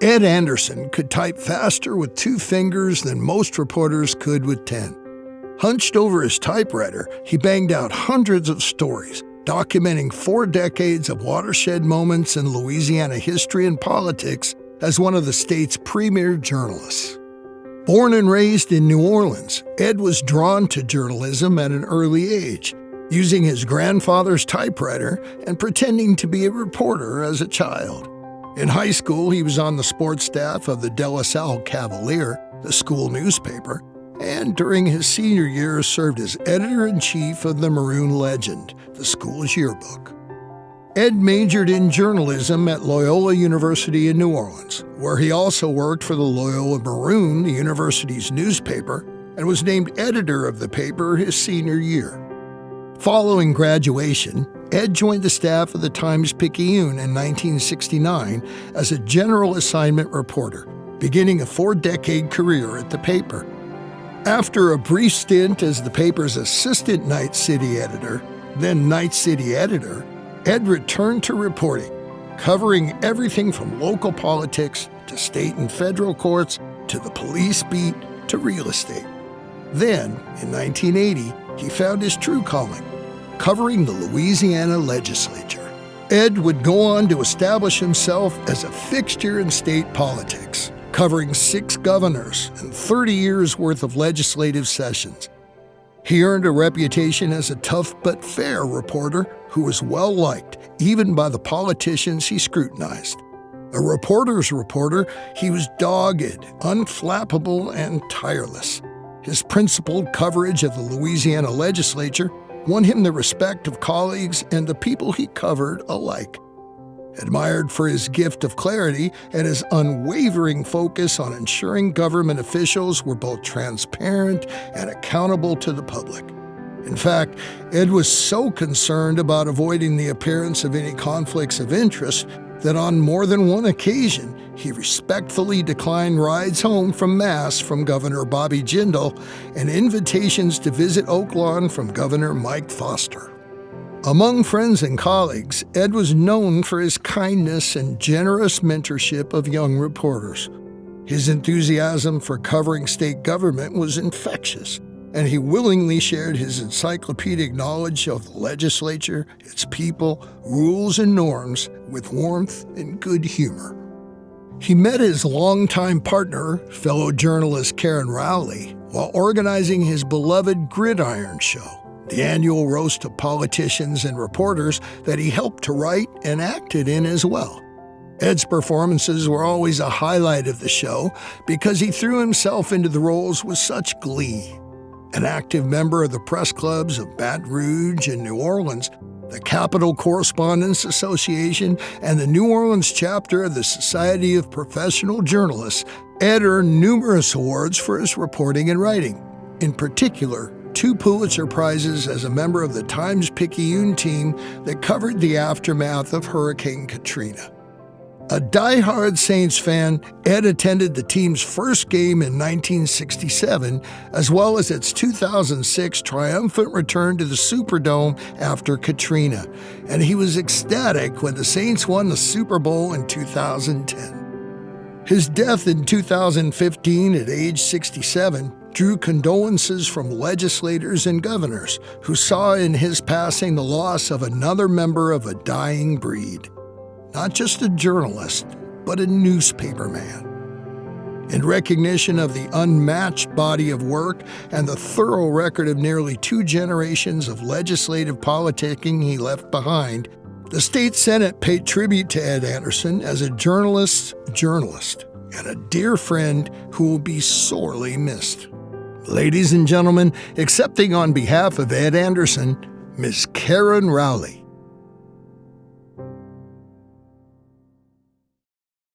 Ed Anderson could type faster with 2 fingers than most reporters could with 10. Hunched over his typewriter, he banged out hundreds of stories, documenting 4 decades of watershed moments in Louisiana history and politics as one of the state's premier journalists. Born and raised in New Orleans, Ed was drawn to journalism at an early age, using his grandfather's typewriter and pretending to be a reporter as a child. In high school, he was on the sports staff of the De La Salle Cavalier, the school newspaper, and during his senior year served as editor-in-chief of the Maroon Legend, the school's yearbook. Ed majored in journalism at Loyola University in New Orleans, where he also worked for the Loyola Maroon, the university's newspaper, and was named editor of the paper his senior year. Following graduation, Ed joined the staff of the Times-Picayune in 1969 as a general assignment reporter, beginning a 4-decade career at the paper. After a brief stint as the paper's assistant night city editor, then night city editor, Ed returned to reporting, covering everything from local politics to state and federal courts to the police beat to real estate. Then, in 1980, he found his true calling, covering the Louisiana legislature. Ed would go on to establish himself as a fixture in state politics, covering 6 governors and 30 years' worth of legislative sessions. He earned a reputation as a tough but fair reporter who was well-liked, even by the politicians he scrutinized. A reporter's reporter, he was dogged, unflappable, and tireless. His principled coverage of the Louisiana legislature won him the respect of colleagues and the people he covered alike. Admired for his gift of clarity and his unwavering focus on ensuring government officials were both transparent and accountable to the public. In fact, Ed was so concerned about avoiding the appearance of any conflicts of interest that on more than one occasion, he respectfully declined rides home from Mass from Governor Bobby Jindal and invitations to visit Oak Lawn from Governor Mike Foster. Among friends and colleagues, Ed was known for his kindness and generous mentorship of young reporters. His enthusiasm for covering state government was infectious, and he willingly shared his encyclopedic knowledge of the legislature, its people, rules, and norms with warmth and good humor. He met his longtime partner, fellow journalist Karen Rowley, while organizing his beloved Gridiron Show, the annual roast of politicians and reporters that he helped to write and acted in as well. Ed's performances were always a highlight of the show because he threw himself into the roles with such glee. An active member of the press clubs of Baton Rouge and New Orleans, the Capital Correspondents Association, and the New Orleans chapter of the Society of Professional Journalists, Ed earned numerous awards for his reporting and writing. In particular, 2 Pulitzer Prizes as a member of the Times-Picayune team that covered the aftermath of Hurricane Katrina. A die-hard Saints fan, Ed attended the team's first game in 1967, as well as its 2006 triumphant return to the Superdome after Katrina, and he was ecstatic when the Saints won the Super Bowl in 2010. His death in 2015 at age 67 drew condolences from legislators and governors who saw in his passing the loss of another member of a dying breed. Not just a journalist, but a newspaperman. In recognition of the unmatched body of work and the thorough record of nearly 2 generations of legislative politicking he left behind, the state Senate paid tribute to Ed Anderson as a journalist's journalist and a dear friend who will be sorely missed. Ladies and gentlemen, accepting on behalf of Ed Anderson, Miss Karen Rowley.